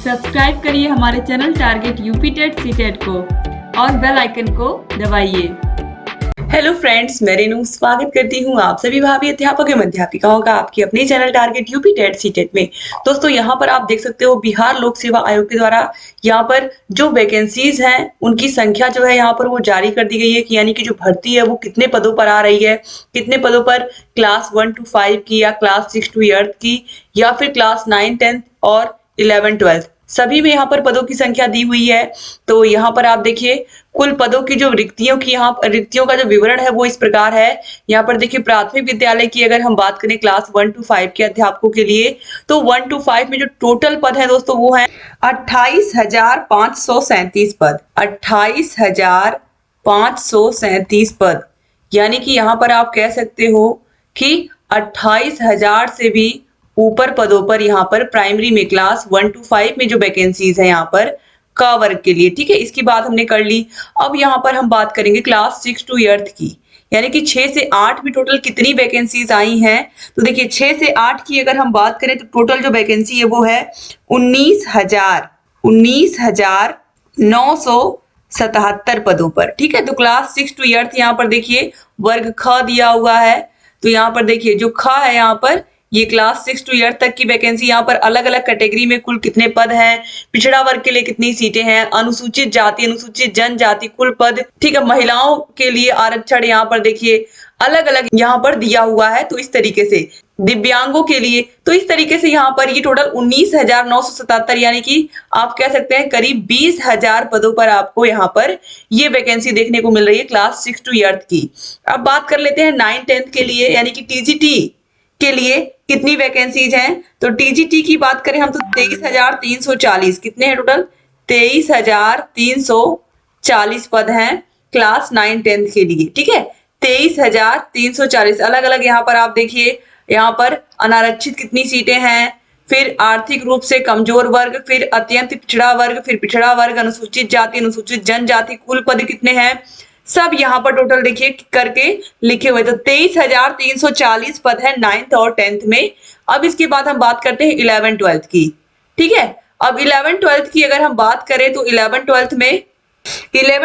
Subscribe करिए हमारे channel target UP TET CTET को और बेल आइकन को दबाइए। हेलो फ्रेंड्स, मैं रेनू स्वागत करती हूँ आप सभी भावी अध्यापक एवं अध्यापिकाओं का आपके अपने channel target UP TET CTET में। दोस्तों, यहाँ पर आप देख सकते हो बिहार लोक सेवा आयोग के द्वारा यहाँ पर जो वैकेंसीज हैं उनकी संख्या जो है यहाँ पर वो जारी कर दी गई है कि यानी कि जो भर्ती है वो कितने पदों पर आ रही है, कितने पदों पर क्लास 1 to 5 की या क्लास 6 to 8 की या फिर क्लास 9, 10 और 11, 12 सभी में यहाँ पर पदों की संख्या दी हुई है। तो यहाँ पर आप देखिए कुल पदों की जो रिक्तियों का जो विवरण है वो इस प्रकार है। यहाँ पर देखिए प्राथमिक विद्यालय की अगर हम बात करें क्लास 1 to 5 के अध्यापकों के लिए, तो 1 to 5 में जो टोटल पद है दोस्तों वो है 28,537 पद। 28,537 पद, यानी कि यहाँ पर आप कह सकते हो कि 28,000 से भी ऊपर पदों पर यहाँ पर प्राइमरी में क्लास 1 to 5 में जो वैकेंसीज है यहाँ पर क वर्ग के लिए। ठीक है, इसकी बात हमने कर ली। अब यहाँ पर हम बात करेंगे क्लास 6 to 8 की, यानी कि 6 से 8 में टोटल कितनी वैकेंसीज आई हैं। तो देखिए 6 से 8 की अगर हम बात करें तो टोटल जो वैकेंसी है वो है 19,977 पदों पर। ठीक है, तो क्लास 6 to 8 यहाँ पर देखिए वर्ग ख दिया हुआ है। तो यहाँ पर देखिए जो ख है यहाँ पर ये क्लास 6 to 8 तक की वैकेंसी, यहाँ पर अलग अलग कैटेगरी में कुल कितने पद हैं, पिछड़ा वर्ग के लिए कितनी सीटें हैं, अनुसूचित जाति अनुसूचित जनजाति कुल पद। ठीक है, महिलाओं के लिए आरक्षण यहाँ पर देखिए अलग अलग यहाँ पर दिया हुआ है। तो इस तरीके से दिव्यांगों के लिए, तो इस तरीके से यहाँ पर ये टोटल 19,977 यानी कि आप कह सकते हैं करीब 20,000 पदों पर आपको यहाँ पर ये वैकेंसी देखने को मिल रही है क्लास 6 to 8 की। अब बात कर लेते हैं 9, 10 के लिए, यानी कि टीजीटी के लिए कितनी वैकेंसीज हैं। तो टीजीटी की बात करें हम तो 23,340 कितने हैं टोटल 23,340 पद हैं क्लास 9, 10 के लिए। ठीक है, 23,340 अलग अलग यहाँ पर आप देखिए, यहाँ पर अनारक्षित कितनी सीटें हैं, फिर आर्थिक रूप से कमजोर वर्ग, फिर अत्यंत पिछड़ा वर्ग, फिर पिछड़ा वर्ग, अनुसूचित जाति अनुसूचित जनजाति कुल पद कितने हैं, सब यहाँ पर टोटल देखिए करके लिखे हुए। तो 23,340 पद है 9th और 10th में। अब इसके बाद हम बात करते हैं 11, 12 की। ठीक है, अब 11, 12 की अगर हम बात करें तो 11,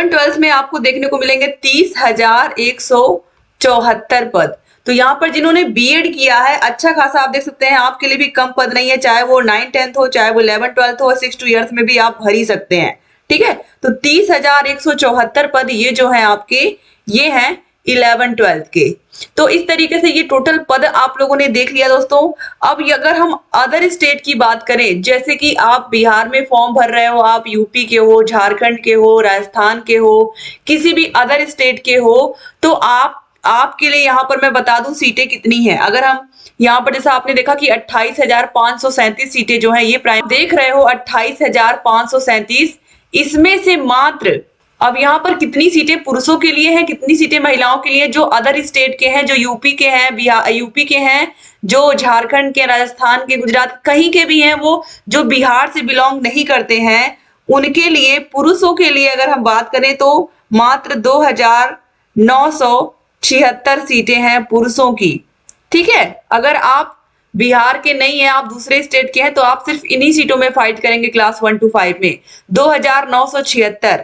12 में आपको देखने को मिलेंगे 30,174 पद। तो यहाँ पर जिन्होंने बीएड किया है अच्छा खासा आप देख सकते हैं, आपके लिए भी कम पद नहीं है, चाहे वो 9, 10 हो, चाहे वो 11, 12 हो और 6 to 8 में भी आप भर ही सकते हैं। ठीक है, तो 30,174 पद ये जो है आपके ये हैं 11, 12 के। तो इस तरीके से ये टोटल पद आप लोगों ने देख लिया दोस्तों। अब अगर हम अदर स्टेट की बात करें, जैसे कि आप बिहार में फॉर्म भर रहे हो, आप यूपी के हो, झारखंड के हो, राजस्थान के हो, किसी भी अदर स्टेट के हो, तो आपके लिए यहाँ पर मैं बता दूं सीटें कितनी हैं। अगर हम यहाँ पर जैसा आपने देखा कि 28,537 सीटें जो है ये प्राइम देख रहे हो 28,537, इसमें से मात्र अब यहाँ पर कितनी सीटें पुरुषों के लिए हैं, कितनी सीटें महिलाओं के लिए, जो अदर स्टेट के हैं, जो यूपी के हैं, यूपी के हैं, जो झारखंड के, राजस्थान के, गुजरात कहीं के भी हैं, वो जो बिहार से बिलोंग नहीं करते हैं उनके लिए पुरुषों के लिए अगर हम बात करें तो मात्र 2,976 सीटें हैं पुरुषों की। ठीक है, अगर आप बिहार के नहीं है, आप दूसरे स्टेट के हैं, तो आप सिर्फ इन्हीं सीटों में फाइट करेंगे क्लास 1 to 5 में 2,976।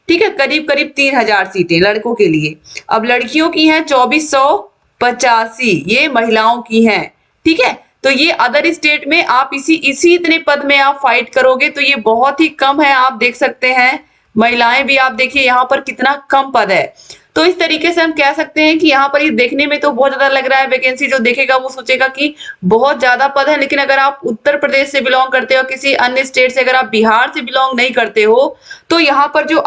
ठीक है, करीब करीब 3,000 सीटें लड़कों के लिए। अब लड़कियों की हैं 2,485, ये महिलाओं की हैं। ठीक है, तो ये अदर स्टेट में आप इसी इतने पद में आप फाइट करोगे तो ये बहुत ही कम है। आप देख सकते हैं महिलाएं भी, आप देखिए यहाँ पर कितना कम पद है। तो इस तरीके से हम कह सकते हैं कि यहाँ पर ये देखने में तो बहुत ज्यादा लग रहा है वैकेंसी, जो देखेगा वो सोचेगा कि बहुत ज्यादा पद है, लेकिन अगर आप उत्तर प्रदेश से बिलोंग करते हो, किसी अन्य स्टेट से, अगर आप बिहार से बिलोंग नहीं करते हो, तो यहाँ पर जो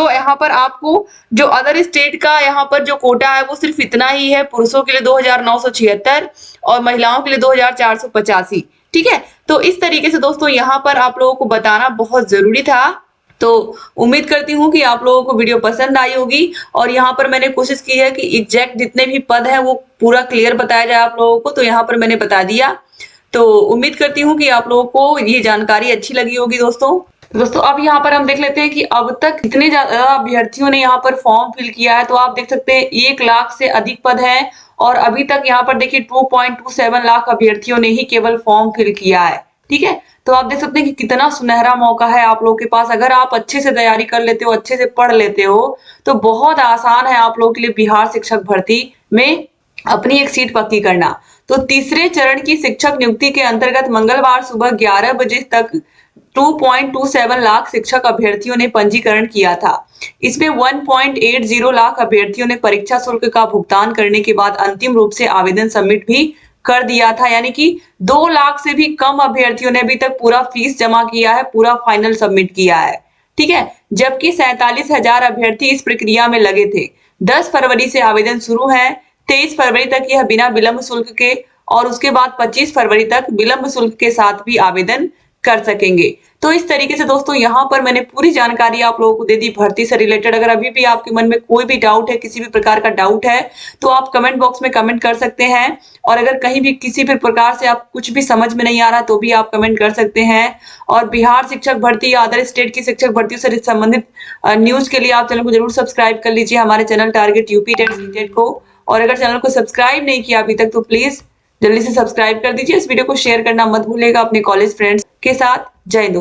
यहाँ पर आपको जो अदर स्टेट का यहाँ पर जो कोटा है वो सिर्फ इतना ही है, पुरुषों के लिए 2,976 और महिलाओं के लिए 2,485। ठीक है, तो इस तरीके से दोस्तों यहाँ पर आप लोगों को बताना बहुत जरूरी था। तो उम्मीद करती हूँ कि आप लोगों को वीडियो पसंद आई होगी और यहाँ पर मैंने कोशिश की है कि एग्जैक्ट जितने भी पद हैं वो पूरा क्लियर बताया जाए आप लोगों को, तो यहाँ पर मैंने बता दिया। तो उम्मीद करती हूँ कि आप लोगों को ये जानकारी अच्छी लगी होगी दोस्तों अब यहाँ पर हम देख लेते हैं कि अब तक कितने ज्यादा अभ्यर्थियों ने यहाँ पर फॉर्म फिल किया है। तो आप देख सकते हैं 1 लाख से अधिक पद हैं और अभी तक यहाँ पर देखिए 2.27 लाख अभ्यर्थियों ने ही केवल फॉर्म फिल किया है। ठीक है, तो आप देख सकते हैं कि कितना सुनहरा मौका है आप लोगों के पास। अगर आप अच्छे से तैयारी कर लेते हो, अच्छे से पढ़ लेते हो, तो बहुत आसान है आप लोगों के लिए बिहार शिक्षक भर्ती में अपनी एक सीट पक्की करना। तो तीसरे चरण की शिक्षक नियुक्ति के अंतर्गत मंगलवार सुबह 11 बजे तक 2.27 लाख शिक्षक अभ्यर्थियों ने पंजीकरण किया था। इसमें 1.80 लाख अभ्यर्थियों ने परीक्षा शुल्क का भुगतान करने के बाद अंतिम रूप से आवेदन सबमिट भी कर दिया था, यानी कि 2 लाख से भी कम अभ्यर्थियों ने अभी तक पूरा फीस जमा किया है, पूरा फाइनल सबमिट किया है। ठीक है, जबकि 47,000 अभ्यर्थी इस प्रक्रिया में लगे थे। 10 फरवरी से आवेदन शुरू है, 23 फरवरी तक यह बिना विलंब शुल्क के, और उसके बाद 25 फरवरी तक विलंब शुल्क के साथ भी आवेदन कर सकेंगे। तो इस तरीके से दोस्तों यहाँ पर मैंने पूरी जानकारी आप लोगों को दे दी भर्ती से रिलेटेड। अगर अभी भी आपके मन में कोई भी डाउट है, किसी भी प्रकार का डाउट है, तो आप कमेंट बॉक्स में कमेंट कर सकते हैं। और अगर कहीं भी किसी भी प्रकार से आप कुछ भी समझ में नहीं आ रहा तो भी आप कमेंट कर सकते हैं। और बिहार शिक्षक भर्ती या अदर स्टेट की शिक्षक भर्तियों से संबंधित न्यूज के लिए आप चैनल को जरूर सब्सक्राइब कर लीजिए, हमारे channel target UP TET CTET को। और अगर चैनल को सब्सक्राइब नहीं किया अभी तक तो प्लीज जल्दी से सब्सक्राइब कर दीजिए। इस वीडियो को शेयर करना मत भूलिएगा अपने कॉलेज फ्रेंड्स के साथ। जय हिंद।